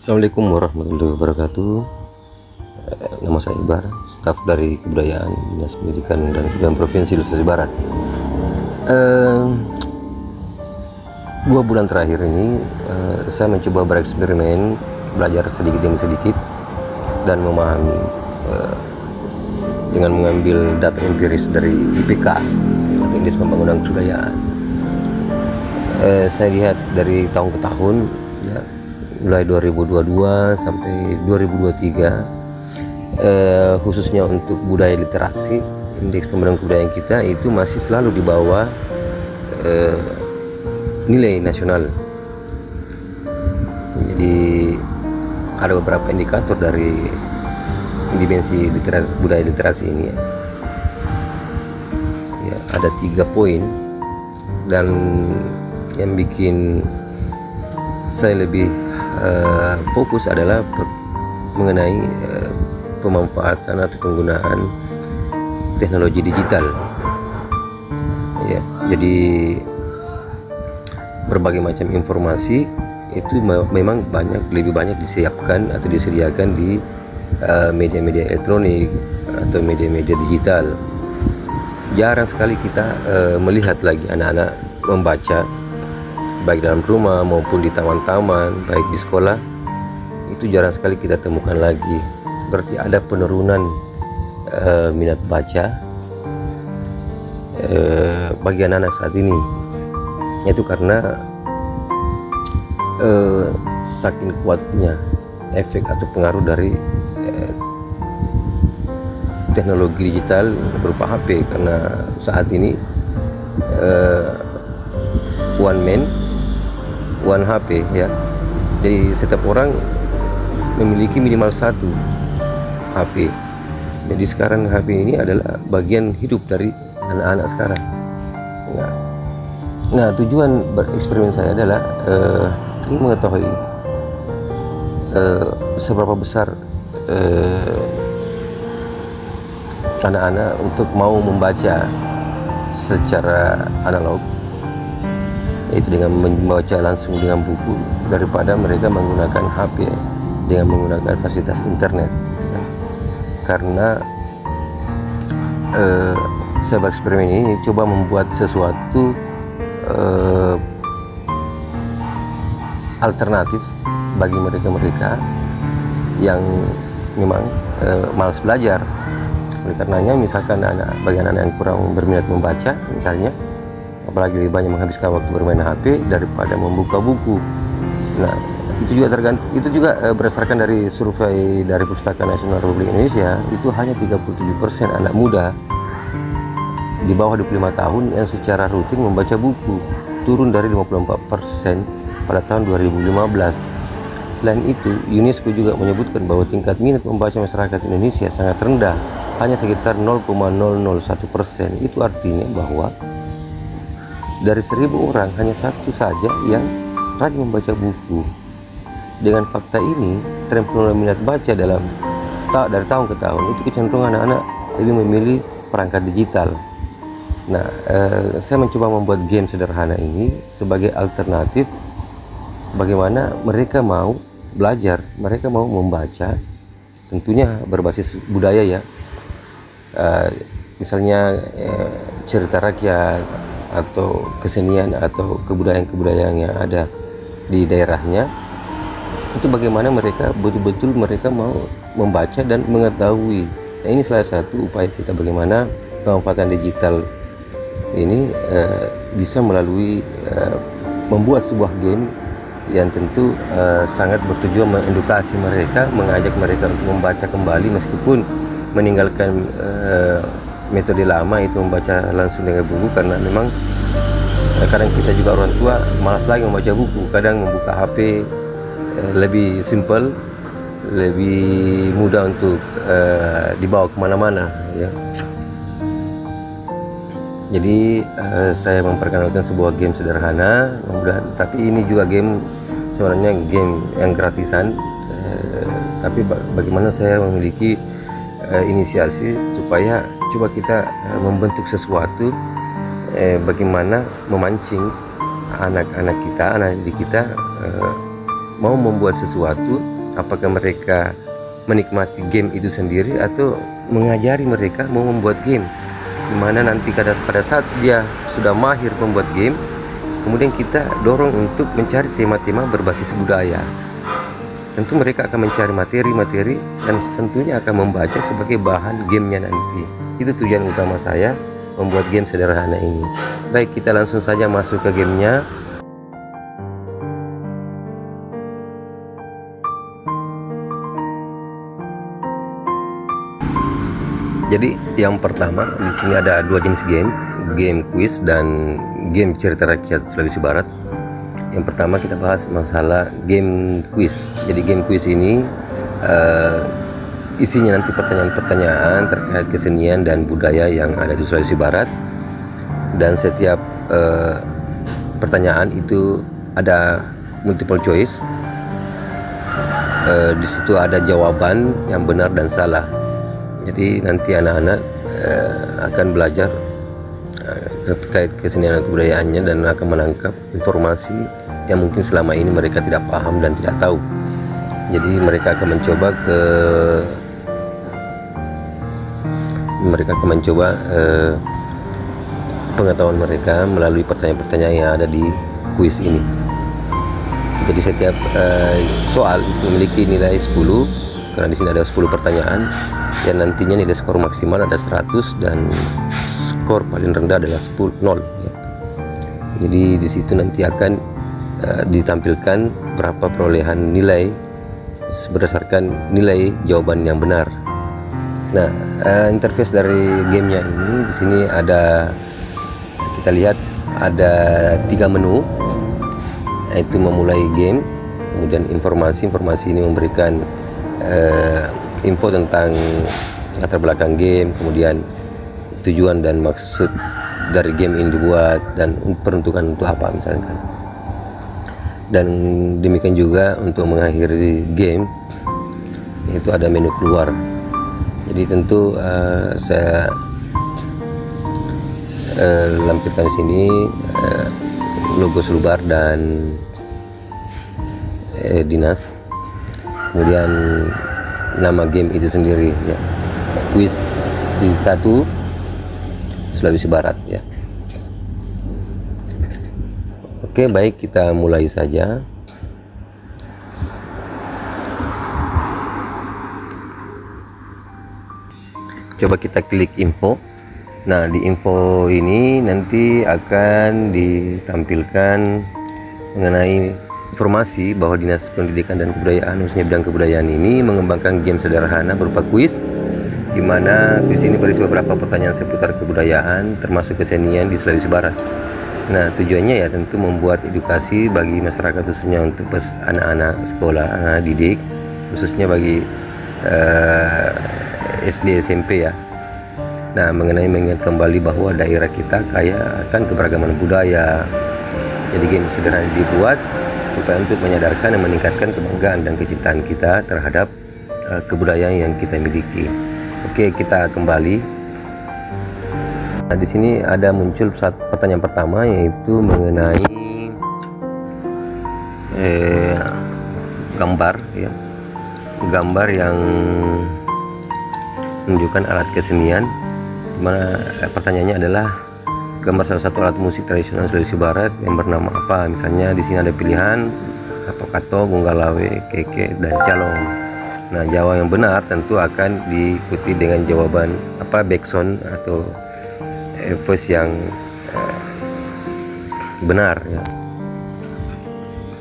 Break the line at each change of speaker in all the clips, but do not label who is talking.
Assalamualaikum warahmatullahi wabarakatuh. Nama saya Ibar, staf dari Kebudayaan Dinas Pendidikan dan Kebudayaan Provinsi Sulawesi Barat. 2 bulan terakhir ini saya mencoba bereksperimen, belajar sedikit demi sedikit dan memahami dengan mengambil data empiris dari IPK atau Indeks Pembangunan Kebudayaan. Saya lihat dari tahun ke tahun, ya, mulai 2022 sampai 2023, khususnya untuk budaya literasi, indeks pembangunan kebudayaan kita itu masih selalu di bawah nilai nasional. Jadi ada beberapa indikator dari dimensi budaya literasi ini, ya, ada 3 poin, dan yang bikin saya lebih fokus adalah mengenai pemanfaatan atau penggunaan teknologi digital, ya. Jadi berbagai macam informasi itu memang lebih banyak disiapkan atau disediakan di media-media elektronik atau media-media digital. Jarang sekali kita melihat lagi anak-anak membaca, baik dalam rumah maupun di taman-taman, baik di sekolah. Itu jarang sekali kita temukan lagi. Berarti ada penurunan minat baca bagi anak-anak saat ini. Itu karena saking kuatnya efek atau pengaruh dari teknologi digital berupa HP. Karena saat ini one man one HP, ya. Jadi setiap orang memiliki minimal 1 HP. Jadi sekarang HP ini adalah bagian hidup dari anak-anak sekarang. Nah, tujuan bereksperimen saya adalah ingin mengetahui seberapa besar anak-anak untuk mau membaca secara analog, yaitu dengan membaca langsung dengan buku, daripada mereka menggunakan HP dengan menggunakan fasilitas internet, ya. Karena saya bereksperimen ini coba membuat sesuatu alternatif bagi mereka-mereka yang memang malas belajar. Oleh karenanya, misalkan bagi anak-anak yang kurang berminat membaca, misalnya, apalagi lebih banyak menghabiskan waktu bermain HP daripada membuka buku. Nah, itu juga berdasarkan dari survei dari Perpustakaan Nasional Republik Indonesia, itu hanya 37% anak muda di bawah 25 tahun yang secara rutin membaca buku, turun dari 54% pada tahun 2015. Selain itu, UNESCO juga menyebutkan bahwa tingkat minat membaca masyarakat Indonesia sangat rendah, hanya sekitar 0,001%. Itu artinya bahwa dari 1000 orang hanya 1 saja yang rajin membaca buku. Dengan fakta ini, tren penurunan minat baca dari tahun ke tahun itu kecenderungan anak-anak lebih memilih perangkat digital. Nah, saya mencoba membuat game sederhana ini sebagai alternatif bagaimana mereka mau belajar, mereka mau membaca, tentunya berbasis budaya, ya. Misalnya cerita rakyat atau kesenian atau kebudayaan-kebudayaan yang ada di daerahnya, itu bagaimana mereka betul-betul mereka mau membaca dan mengetahui. Nah, ini salah satu upaya kita bagaimana pemanfaatan digital ini bisa melalui membuat sebuah game yang tentu sangat bertujuan mengedukasi mereka, mengajak mereka untuk membaca kembali meskipun meninggalkan metode lama itu membaca langsung dengan buku, karena memang kadang kita juga orang tua malas lagi membaca buku, kadang membuka HP lebih simple, lebih mudah untuk dibawa kemana-mana, ya. Jadi saya memperkenalkan sebuah game sederhana, mudah, tapi ini juga game sebenarnya game yang gratisan, tapi bagaimana saya memiliki inisiasi supaya coba kita membentuk sesuatu, bagaimana memancing anak-anak kita, anak didik kita mau membuat sesuatu apakah mereka menikmati game itu sendiri atau mengajari mereka mau membuat game, dimana nanti pada saat dia sudah mahir membuat game, kemudian kita dorong untuk mencari tema-tema berbasis budaya. Tentu mereka akan mencari materi-materi dan tentunya akan membaca sebagai bahan gamenya nanti. Itu tujuan utama saya membuat game sederhana ini. Baik, kita langsung saja masuk ke gamenya. Jadi yang pertama di sini ada dua jenis game, game kuis dan game cerita rakyat Sulawesi Barat. Yang pertama kita bahas masalah game kuis. Jadi game kuis ini isinya nanti pertanyaan-pertanyaan terkait kesenian dan budaya yang ada di Sulawesi Barat. Dan setiap pertanyaan itu ada multiple choice. Di situ ada jawaban yang benar dan salah. Jadi nanti anak-anak akan belajar terkait kesenian dan kebudayaannya dan akan menangkap informasi yang mungkin selama ini mereka tidak paham dan tidak tahu. Jadi mereka akan mencoba pengetahuan mereka melalui pertanyaan-pertanyaan yang ada di kuis ini. Jadi setiap soal memiliki nilai 10, karena di sini ada 10 pertanyaan dan nantinya nilai skor maksimal ada 100 dan skor paling rendah adalah 0 ya. Jadi di situ nanti akan ditampilkan berapa perolehan nilai berdasarkan nilai jawaban yang benar. Nah, interface dari gamenya ini di sini ada, kita lihat ada 3 menu, yaitu memulai game, kemudian informasi ini memberikan info tentang latar belakang game, kemudian tujuan dan maksud dari game ini dibuat dan peruntukan untuk apa misalkan. Dan demikian juga untuk mengakhiri game, yaitu ada menu keluar. Jadi tentu saya lampirkan di sini logo Sulbar dan dinas, kemudian nama game itu sendiri ya, Kuis 1 Sulawesi Barat ya. Oke, baik, kita mulai saja. Coba kita klik info. Nah, di info ini nanti akan ditampilkan mengenai informasi bahwa Dinas Pendidikan dan Kebudayaan, khususnya bidang kebudayaan ini mengembangkan game sederhana berupa kuis, di mana kuis ini berisi beberapa pertanyaan seputar kebudayaan termasuk kesenian di Sulawesi Barat. Nah, tujuannya ya tentu membuat edukasi bagi masyarakat, khususnya untuk anak-anak sekolah, anak didik, khususnya bagi SD SMP ya. Nah, mengenai mengingat kembali bahwa daerah kita kaya akan keberagaman budaya. Jadi game sederhana dibuat supaya untuk menyadarkan dan meningkatkan kebanggaan dan kecintaan kita terhadap kebudayaan yang kita miliki. Oke, kita kembali. Nah, di sini ada muncul pertanyaan pertama, yaitu mengenai gambar ya. Gambar yang menunjukkan alat kesenian, dimana pertanyaannya adalah gambar salah satu alat musik tradisional Sulawesi Barat yang bernama apa. Misalnya di sini ada pilihan kato-kato, bunggalawe, keke, dan calong. Nah, jawaban yang benar tentu akan diikuti dengan jawaban backsound atau voice yang benar ya.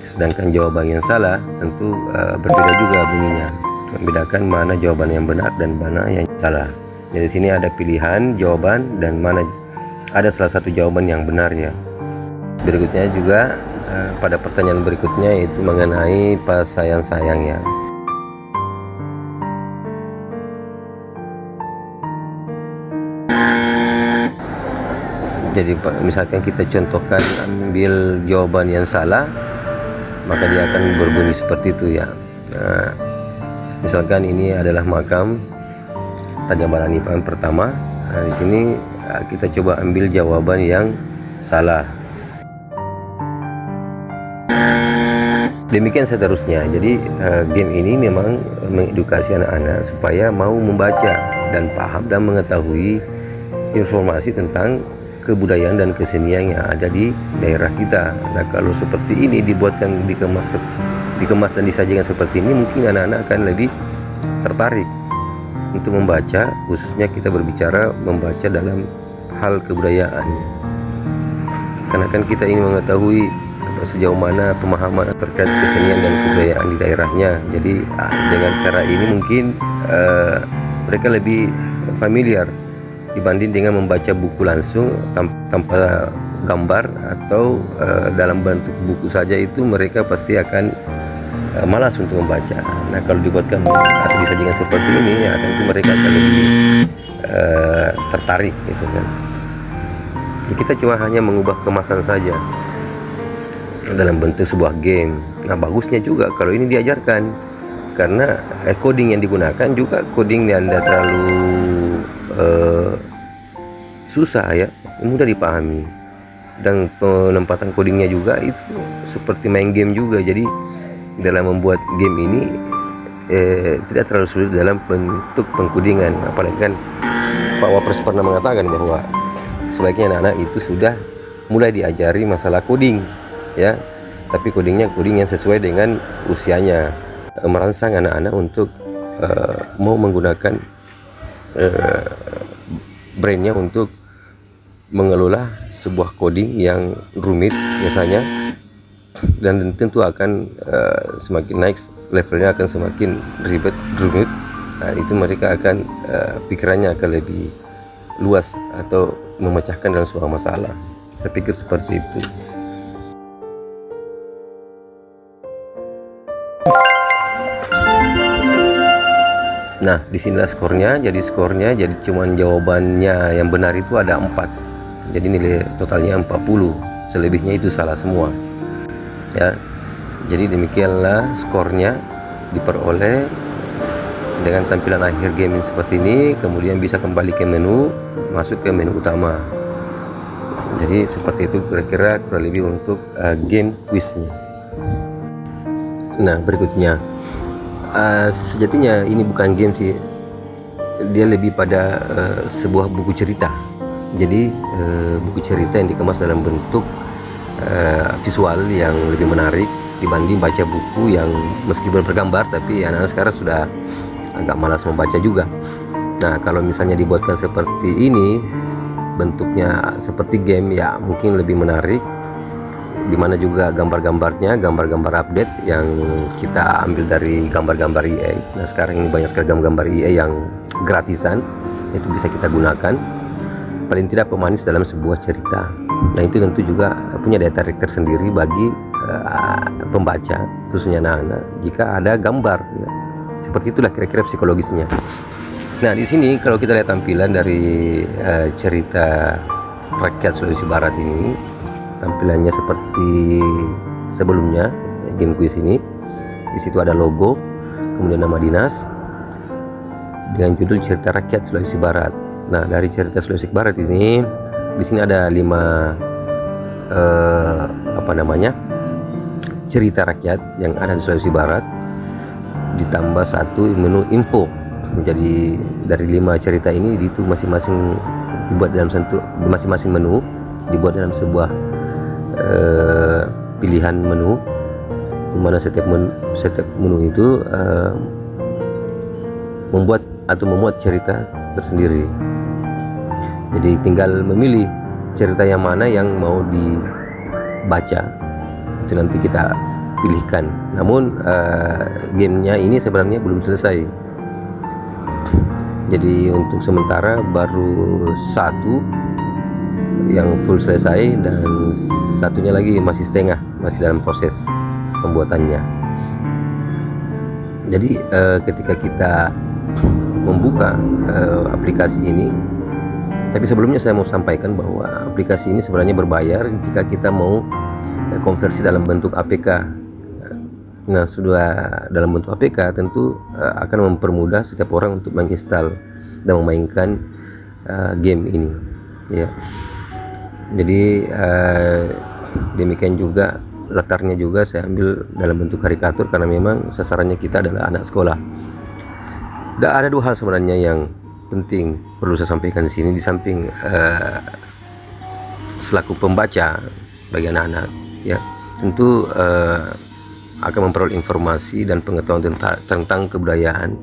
Sedangkan jawaban yang salah tentu berbeda juga bunyinya, membedakan mana jawaban yang benar dan mana yang salah. Jadi di sini ada pilihan jawaban dan mana ada salah satu jawaban yang benar ya. Berikutnya juga pada pertanyaan berikutnya, yaitu mengenai pas sayang-sayang ya. Jadi misalkan kita contohkan ambil jawaban yang salah, maka dia akan berbunyi seperti itu ya. Nah, misalkan ini adalah makam Raja Balanipan pertama. Nah, di sini kita coba ambil jawaban yang salah. Demikian seterusnya. Jadi game ini memang mengedukasi anak-anak supaya mau membaca dan paham dan mengetahui informasi tentang kebudayaan dan kesenian yang ada di daerah kita. Nah, kalau seperti ini dibuatkan, dikemas dan disajikan seperti ini, mungkin anak-anak akan lebih tertarik untuk membaca, khususnya kita berbicara membaca dalam hal kebudayaan. Karena kan kita ingin mengetahui sejauh mana pemahaman terkait kesenian dan kebudayaan di daerahnya. Jadi dengan cara ini mungkin mereka lebih familiar dibanding dengan membaca buku langsung tanpa gambar atau dalam bentuk buku saja, itu mereka pasti akan malas untuk membaca. Nah, kalau dibuatkan atau disajikan seperti ini, ya tentu mereka akan lebih tertarik gitu kan. Jadi kita cuma hanya mengubah kemasan saja dalam bentuk sebuah game. Nah, bagusnya juga kalau ini diajarkan, karena coding yang digunakan juga coding yang tidak terlalu susah ya, mudah dipahami, dan penempatan codingnya juga itu seperti main game juga. Jadi dalam membuat game ini tidak terlalu sulit dalam bentuk pengkodingan. Apalagi kan Pak Wapres pernah mengatakan bahwa sebaiknya anak-anak itu sudah mulai diajari masalah coding ya, tapi codingnya coding yang sesuai dengan usianya, merangsang anak-anak untuk mau menggunakan brainnya untuk mengelola sebuah coding yang rumit misalnya, dan tentu akan semakin naik levelnya akan semakin rumit. Nah, itu mereka akan pikirannya akan lebih luas atau memecahkan dalam sebuah masalah. Saya pikir seperti itu. Nah, disinilah skornya. Jadi cuman jawabannya yang benar itu ada 4. Jadi nilai totalnya 40. Selebihnya itu salah semua. Ya. Jadi demikianlah skornya diperoleh dengan tampilan akhir game seperti ini. Kemudian bisa kembali ke menu, masuk ke menu utama. Jadi seperti itu kira-kira kurang lebih untuk game quiznya. Nah, berikutnya sejatinya ini bukan game sih, dia lebih pada sebuah buku cerita. Jadi buku cerita yang dikemas dalam bentuk visual yang lebih menarik dibanding baca buku yang meskipun bergambar, tapi anak-anak sekarang sudah agak malas membaca juga. Nah, kalau misalnya dibuatkan seperti ini, bentuknya seperti game, ya mungkin lebih menarik, dimana juga gambar-gambarnya gambar-gambar update yang kita ambil dari gambar-gambar EA. Nah, sekarang ini banyak sekali gambar-gambar EA yang gratisan, itu bisa kita gunakan, paling tidak pemanis dalam sebuah cerita. Nah, itu tentu juga punya daya tarik tersendiri bagi pembaca, khususnya anak-anak, jika ada gambar ya. Seperti itulah kira-kira psikologisnya. Nah, di sini kalau kita lihat tampilan dari cerita rakyat Sulawesi Barat ini, tampilannya seperti sebelumnya game quiz ini. Di situ ada logo, kemudian nama dinas dengan judul cerita rakyat Sulawesi Barat. Nah, dari cerita Sulawesi Barat ini, di sini ada 5 cerita rakyat yang ada di Sulawesi Barat, ditambah 1 menu info. Jadi dari 5 cerita ini itu masing-masing dibuat dalam masing-masing menu dibuat dalam sebuah pilihan menu, di mana setiap menu itu membuat atau memuat cerita tersendiri. Jadi tinggal memilih cerita yang mana yang mau dibaca, itu nanti kita pilihkan. Namun gamenya ini sebenarnya belum selesai. Jadi untuk sementara baru 1 yang full selesai, dan satunya lagi masih setengah, masih dalam proses pembuatannya. Jadi ketika kita membuka aplikasi ini, tapi sebelumnya saya mau sampaikan bahwa aplikasi ini sebenarnya berbayar jika kita mau konversi dalam bentuk APK. Nah, sudah dalam bentuk APK tentu akan mempermudah setiap orang untuk menginstal dan memainkan game ini ya. Jadi demikian juga latarnya juga saya ambil dalam bentuk karikatur karena memang sasarannya kita adalah anak sekolah. Dan ada dua hal sebenarnya yang penting perlu saya sampaikan di sini, di samping selaku pembaca bagi anak-anak ya, tentu akan memperoleh informasi dan pengetahuan tentang kebudayaan.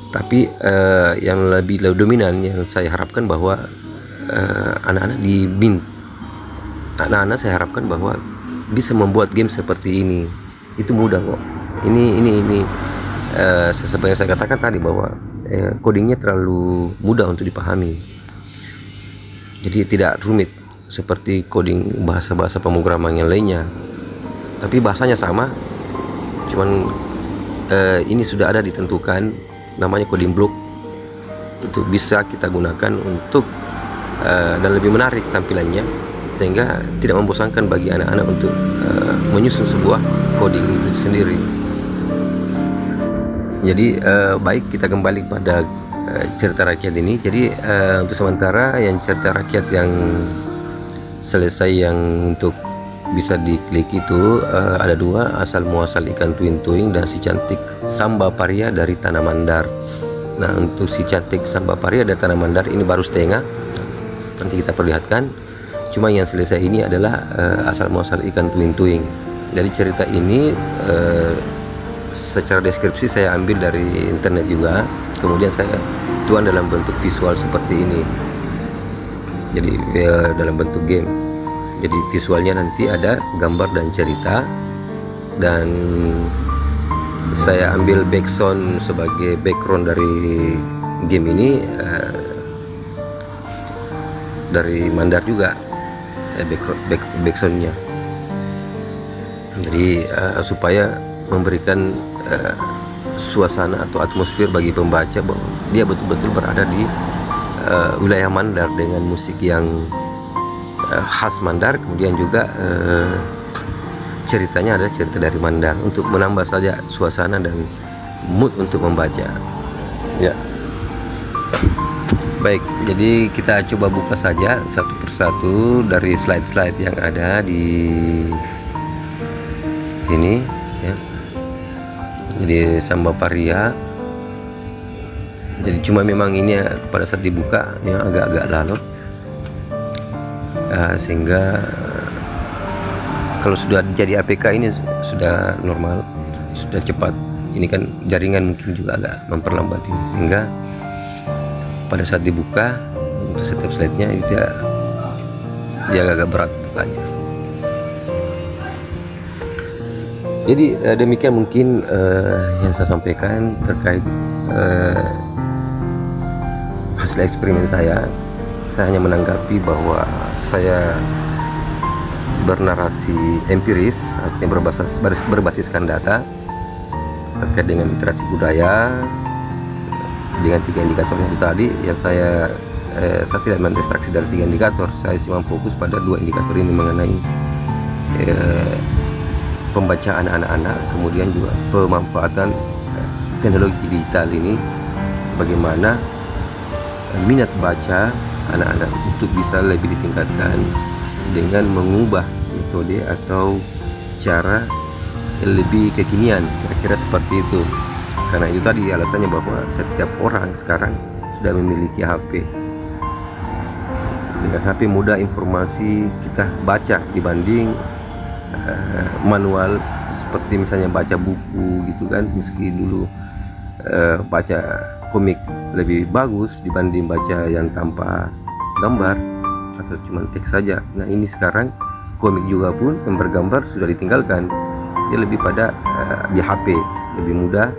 Tapi yang lebih dominan yang saya harapkan bahwa anak-anak saya harapkan bahwa bisa membuat game seperti ini. Itu mudah kok. Ini seperti yang saya katakan tadi bahwa codingnya terlalu mudah untuk dipahami. Jadi tidak rumit seperti coding bahasa-bahasa pemrograman yang lainnya. Tapi bahasanya sama, cuman ini sudah ada ditentukan namanya coding block, itu bisa kita gunakan untuk dan lebih menarik tampilannya sehingga tidak membosankan bagi anak-anak untuk menyusun sebuah coding itu sendiri. Jadi baik, kita kembali pada cerita rakyat ini. Jadi untuk sementara yang cerita rakyat yang selesai yang untuk bisa diklik itu ada dua, asal muasal ikan tuing-tuing dan si cantik Samba Paria dari Tanah Mandar. Nah, untuk si cantik Samba Paria dari Tanah Mandar ini baru setengah, nanti kita perlihatkan. Cuma yang selesai ini adalah asal muasal ikan tuing-tuing. Jadi cerita ini secara deskripsi saya ambil dari internet juga, kemudian saya tuang dalam bentuk visual seperti ini. Jadi dalam bentuk game. Jadi visualnya nanti ada gambar dan cerita, dan saya ambil background sebagai background dari game ini dari Mandar juga backgroundnya. Jadi supaya memberikan suasana atau atmosfer bagi pembaca bahwa dia betul-betul berada di wilayah Mandar dengan musik yang khas Mandar, kemudian juga ceritanya adalah cerita dari Mandar untuk menambah saja suasana dan mood untuk membaca ya. Baik, jadi kita coba buka saja satu persatu dari slide-slide yang ada di sini ya. Jadi Samba Paria, jadi cuma memang ini pada saat dibuka ya agak-agak lalot. Sehingga kalau sudah jadi APK ini sudah normal, sudah cepat. Ini kan jaringan mungkin juga agak memperlambat ini, sehingga pada saat dibuka untuk setiap slide-nya itu dia agak berat banyak. Jadi demikian mungkin yang saya sampaikan terkait hasil eksperimen saya. Saya hanya menanggapi bahwa saya bernarasi empiris, artinya berbasiskan data terkait dengan literasi budaya dengan 3 indikator itu tadi. Ya saya tidak mendistraksi dari 3 indikator, saya cuma fokus pada 2 indikator ini mengenai pembacaan anak-anak, kemudian juga pemanfaatan teknologi digital ini, bagaimana minat baca anak-anak untuk bisa lebih ditingkatkan dengan mengubah metode atau cara yang lebih kekinian, kira-kira seperti itu. Karena itu tadi alasannya bahwa setiap orang sekarang sudah memiliki HP. Dengan HP mudah informasi kita baca dibanding manual, seperti misalnya baca buku gitu kan. Meski dulu baca komik lebih bagus dibanding baca yang tanpa gambar atau cuma teks saja. Nah, ini sekarang komik juga pun yang bergambar sudah ditinggalkan. Dia lebih pada di HP, lebih mudah,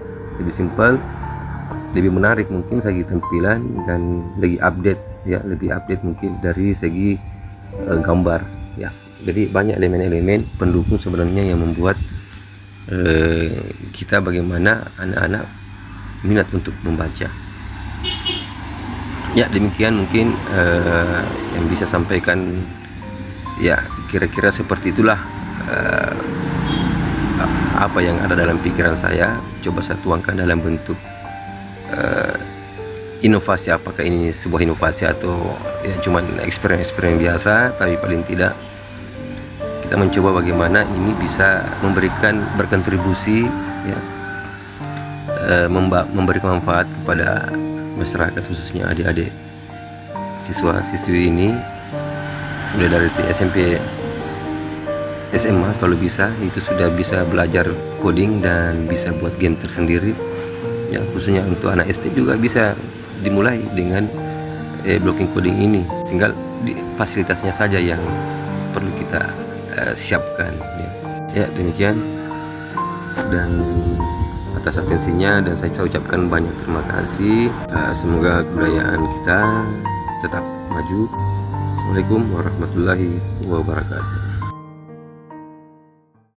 lebih simpel, lebih menarik mungkin segi tampilan, dan lebih update ya, lebih update mungkin dari segi gambar ya. Jadi banyak elemen-elemen pendukung sebenarnya yang membuat kita bagaimana anak-anak minat untuk membaca. Ya, demikian mungkin yang bisa sampaikan ya, kira-kira seperti itulah apa yang ada dalam pikiran saya. Coba saya tuangkan dalam bentuk inovasi. Apakah ini sebuah inovasi atau ya cuman eksperimen biasa, tapi paling tidak kita kita mencoba bagaimana ini bisa berkontribusi ya, memberikan manfaat kepada masyarakat, khususnya adik-adik siswa-siswi ini, mulai dari SMP, SMA kalau bisa itu sudah bisa belajar coding dan bisa buat game tersendiri ya. Khususnya untuk anak SD juga bisa dimulai dengan blocking coding ini, tinggal fasilitasnya saja yang perlu kita siapkan ya. Demikian, dan atas atensinya dan saya ucapkan banyak terima kasih. Semoga kebudayaan kita tetap maju. Assalamualaikum warahmatullahi wabarakatuh.